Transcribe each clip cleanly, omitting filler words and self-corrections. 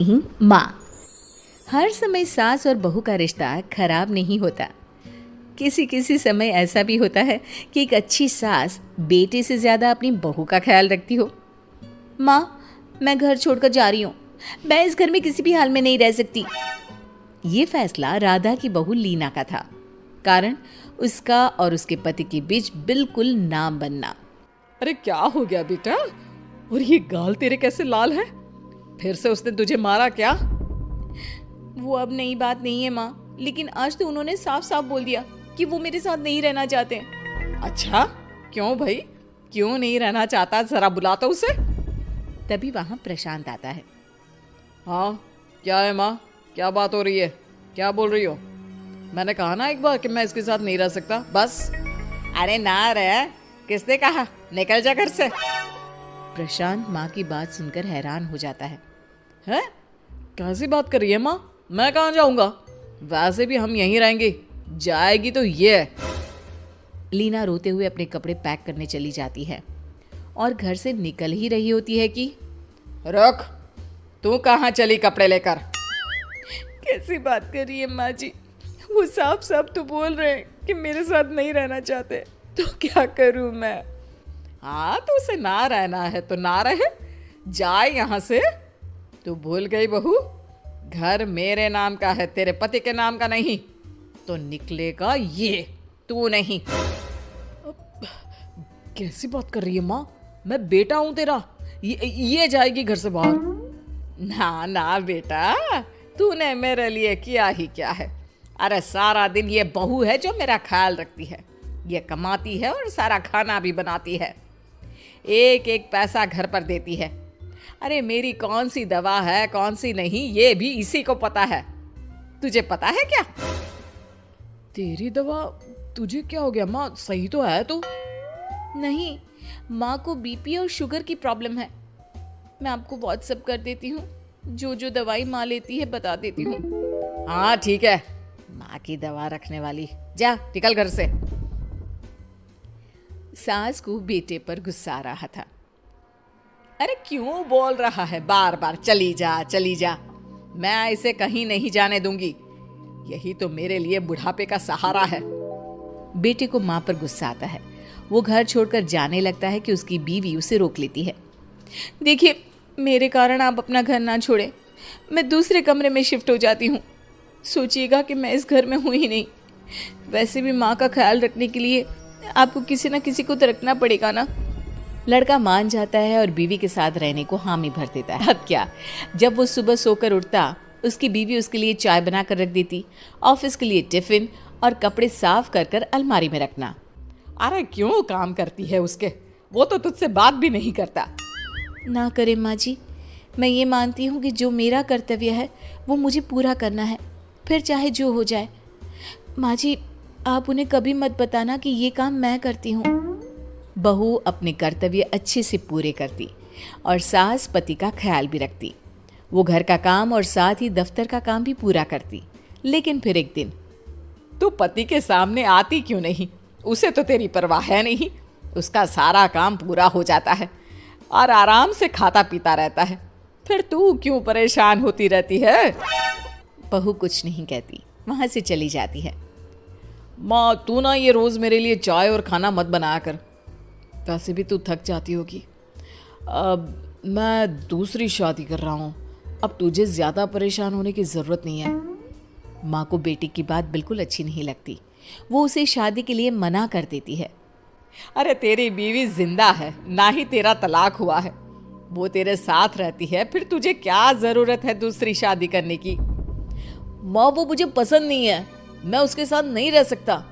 माँ। हर समय सास और बहू का रिश्ता खराब नहीं होता। किसी किसी समय ऐसा भी होता है कि एक अच्छी सास बेटे से ज़्यादा अपनी बहू का ख्याल रखती हो। माँ, मैं घर छोड़कर जा रही हूँ। मैं इस घर में किसी भी हाल में नहीं रह सकती। ये फैसला राधा की बहू लीना का था। कारण उसका और उसके पति के बीच बिल्कुल ना बनना। अरे क्या हो गया बेटा? और ये गाल तेरे कैसे लाल है? फिर से उसने तुझे मारा क्या? वो अब नई बात नहीं है माँ, लेकिन आज तो उन्होंने साफ साफ बोल दिया कि वो मेरे साथ नहीं रहना चाहते। अच्छा, क्यों भाई? क्यों नहीं रहना चाहता? जरा बुला तो उसे। तभी वहां प्रशांत आता है। हाँ, क्या है माँ? क्या बात हो रही है? क्या बोल रही हो? मैंने कहा ना एक बार कि मैं इसके साथ नहीं रह सकता, बस। अरे ना रह, किसने कहा? निकल जा घर से। प्रशांत माँ की बात सुनकर हैरान हो जाता है। हैं? कैसी बात कर रही है माँ? मैं कहाँ जाऊंगा? वैसे भी हम यहीं रहेंगे। जाएगी तो ये। लीना रोते हुए अपने कपड़े पैक करने चली जाती है और घर से निकल ही रही होती है कि रुक, तू कहाँ चली कपड़े लेकर? कैसी बात कर रही है माँ जी? वो साफ साफ तो बोल रहे हैं कि मेरे साथ नहीं रहना चाहते, तो क्या करूँ मैं? हाँ, तो उसे ना रहना है तो ना रहे, जाए यहाँ से। तू भूल गई बहू, घर मेरे नाम का है, तेरे पति के नाम का नहीं। तो निकलेगा ये, तू नहीं। कैसी बात कर रही है माँ? मैं बेटा हूं तेरा। ये जाएगी घर से बाहर। ना ना बेटा, तूने मेरे लिए किया ही क्या है? अरे सारा दिन ये बहू है जो मेरा ख्याल रखती है। ये कमाती है और सारा खाना भी बनाती है। एक एक पैसा घर पर देती है। अरे मेरी कौन सी दवा है कौन सी नहीं, ये भी इसी को पता है। तुझे पता है क्या? तेरी दवा? तुझे क्या हो गया माँ? सही तो है तू? नहीं, माँ को बीपी और शुगर की प्रॉब्लम है। मैं आपको व्हाट्सएप कर देती हूँ, जो जो दवाई माँ लेती है बता देती हूँ। हाँ ठीक है, माँ की दवा रखने वाली। जा निकल घर से। सास को बेटे पर गुस्सा आ रहा था। अरे क्यों बोल रहा है बार बार चली जा चली जा? मैं इसे कहीं नहीं जाने दूंगी। यही तो मेरे लिए बुढ़ापे का सहारा है। बेटे को माँ पर गुस्सा आता है। वो घर छोड़कर जाने लगता है कि उसकी बीवी उसे रोक लेती है। देखिए, मेरे कारण आप अपना घर ना छोड़े। मैं दूसरे कमरे में शिफ्ट हो जाती हूँ। सोचिएगा कि मैं इस घर में हूँ ही नहीं। वैसे भी माँ का ख्याल रखने के लिए आपको किसी न किसी को तो रखना पड़ेगा ना। लड़का मान जाता है और बीवी के साथ रहने को हामी भर देता है। अब क्या, जब वो सुबह सोकर उठता, उसकी बीवी उसके लिए चाय बना कर रख देती, ऑफिस के लिए टिफिन और कपड़े साफ कर कर अलमारी में रखना। अरे क्यों काम करती है उसके? वो तो तुझसे बात भी नहीं करता। ना करे माँ जी, मैं ये मानती हूँ कि जो मेरा कर्तव्य है वो मुझे पूरा करना है, फिर चाहे जो हो जाए। माँ जी, आप उन्हें कभी मत बताना कि ये काम मैं करती हूँ। बहू अपने कर्तव्य अच्छे से पूरे करती और सास पति का ख्याल भी रखती। वो घर का काम और साथ ही दफ्तर का काम भी पूरा करती। लेकिन फिर एक दिन, तू पति के सामने आती क्यों नहीं? उसे तो तेरी परवाह है नहीं। उसका सारा काम पूरा हो जाता है और आराम से खाता पीता रहता है। फिर तू क्यों परेशान होती रहती है? बहू कुछ नहीं कहती, वहां से चली जाती है। माँ, तू ना ये रोज मेरे लिए चाय और खाना मत बनाया कर। वैसे भी तू थक जाती होगी। अब मैं दूसरी शादी कर रहा हूँ। अब तुझे ज्यादा परेशान होने की जरूरत नहीं है। माँ को बेटी की बात बिल्कुल अच्छी नहीं लगती। वो उसे शादी के लिए मना कर देती है। अरे तेरी बीवी जिंदा है, ना ही तेरा तलाक हुआ है। वो तेरे साथ रहती है, फिर तुझे क्या जरूरत है दूसरी शादी करने की? माँ, वो मुझे पसंद नहीं है। मैं उसके साथ नहीं रह सकता।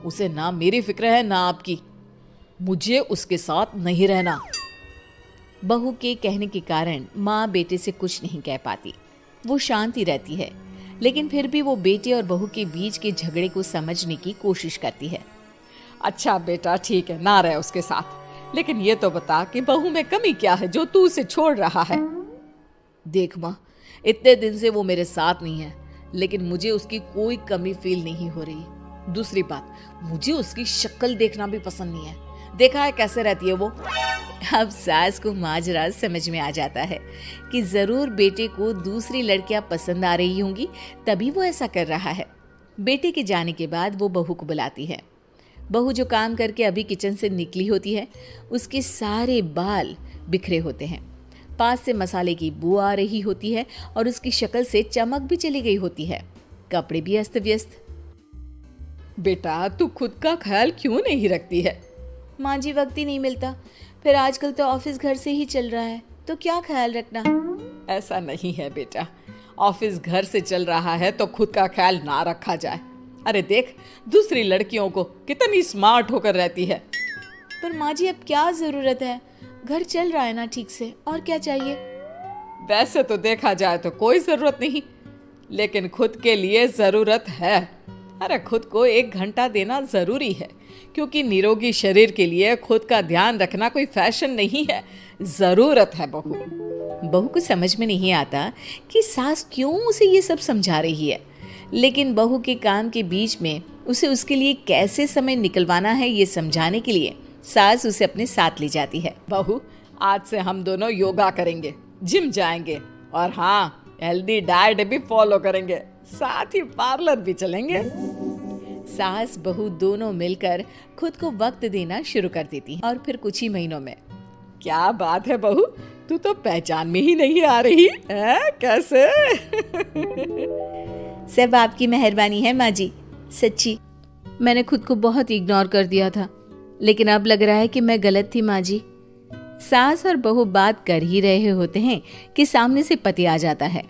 उसे ना मेरी फिक्र है ना आपकी। मुझे उसके साथ नहीं रहना। बहू के कहने के कारण माँ बेटे से कुछ नहीं कह पाती। वो शांति रहती है, लेकिन फिर भी वो बेटे और बहू के बीच के झगड़े को समझने की कोशिश करती है। अच्छा बेटा, ठीक है, ना रहे उसके साथ, लेकिन ये तो बता कि बहू में कमी क्या है जो तू उसे छोड़ रहा है? देख माँ, इतने दिन से वो मेरे साथ नहीं है, लेकिन मुझे उसकी कोई कमी फील नहीं हो रही। दूसरी बात, मुझे उसकी शक्ल देखना भी पसंद नहीं है। देखा है कैसे रहती है वो? अब सास को माजरा समझ में आ जाता है कि जरूर बेटे को दूसरी लड़कियां पसंद आ रही होंगी, तभी वो ऐसा कर रहा है। बेटे के जाने के बाद वो बहू को बुलाती है। बहू जो काम करके अभी किचन से निकली होती है, उसके सारे बाल बिखरे होते हैं, पास से मसाले की बू आ रही होती है और उसकी शक्ल से चमक भी चली गई होती है, कपड़े भी अस्त व्यस्त। बेटा तू खुद का ख्याल क्यों नहीं रखती है? माँ जी, वक्त ही नहीं मिलता, फिर आजकल तो ऑफिस घर से ही चल रहा है, तो क्या ख्याल रखना। ऐसा नहीं है बेटा, ऑफिस घर से चल रहा है तो खुद का ख्याल ना रखा जाए। अरे देख, दूसरी लड़कियों को कितनी स्मार्ट होकर रहती है। पर माँ जी, अब क्या जरूरत है, घर चल रहा है ना ठीक से, और क्या चाहिए। वैसे तो देखा जाए तो कोई जरूरत नहीं, लेकिन खुद के लिए जरूरत है। अरे खुद को 1 घंटा देना जरूरी है, क्योंकि निरोगी शरीर के लिए खुद का ध्यान रखना कोई फैशन नहीं है, जरूरत है। बहू को समझ में नहीं आता कि सास क्यों उसे ये सब समझा रही है, लेकिन बहू के काम के बीच में उसे उसके लिए कैसे समय निकलवाना है ये समझाने के लिए सास उसे अपने साथ ले जाती है। बहू, आज से हम दोनों योगा करेंगे, जिम जाएंगे और हाँ, हेल्दी डाइट भी फॉलो करेंगे, साथ ही पार्लर भी चलेंगे। सास बहू दोनों मिलकर खुद को वक्त देना शुरू कर देती हैं और फिर कुछ ही महीनों में। क्या बात है बहू, तू तो पहचान में ही नहीं आ रही है, कैसे? सब आपकी मेहरबानी है माँ जी, सच्ची। मैंने खुद को बहुत इग्नोर कर दिया था, लेकिन अब लग रहा है कि मैं गलत थी माँ जी। सास और बहू बात कर ही रहे होते हैं कि सामने से पति आ जाता है।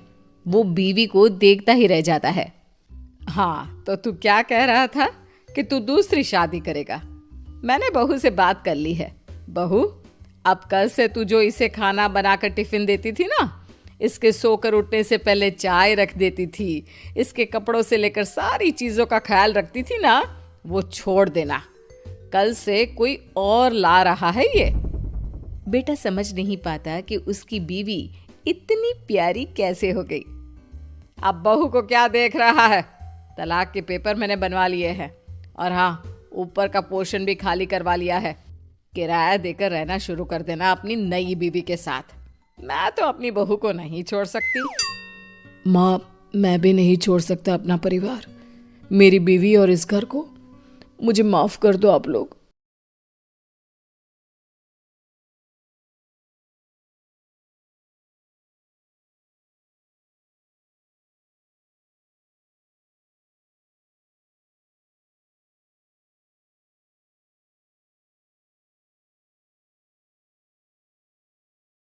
वो बीवी को देखता ही रह जाता है। हाँ, तो तू क्या कह रहा था कि तू दूसरी शादी करेगा? मैंने बहू से बात कर ली है। बहू, अब कल से तू जो इसे खाना बनाकर टिफिन देती थी ना, इसके सोकर उठने से पहले चाय रख देती थी, इसके कपड़ों से लेकर सारी चीजों का ख्याल रखती थी ना, वो छोड़ देना। कल से कोई और ला रहा है ये। बेटा समझ नहीं पाता कि उसकी बीवी इतनी प्यारी कैसे हो गई। अब बहू को क्या देख रहा है? तलाक के पेपर मैंने बनवा लिए हैं और हाँ, ऊपर का पोर्शन भी खाली करवा लिया है। किराया देकर रहना शुरू कर देना अपनी नई बीवी के साथ। मैं तो अपनी बहू को नहीं छोड़ सकती। माँ, मैं भी नहीं छोड़ सकता अपना परिवार, मेरी बीवी और इस घर को। मुझे माफ कर दो आप लोग।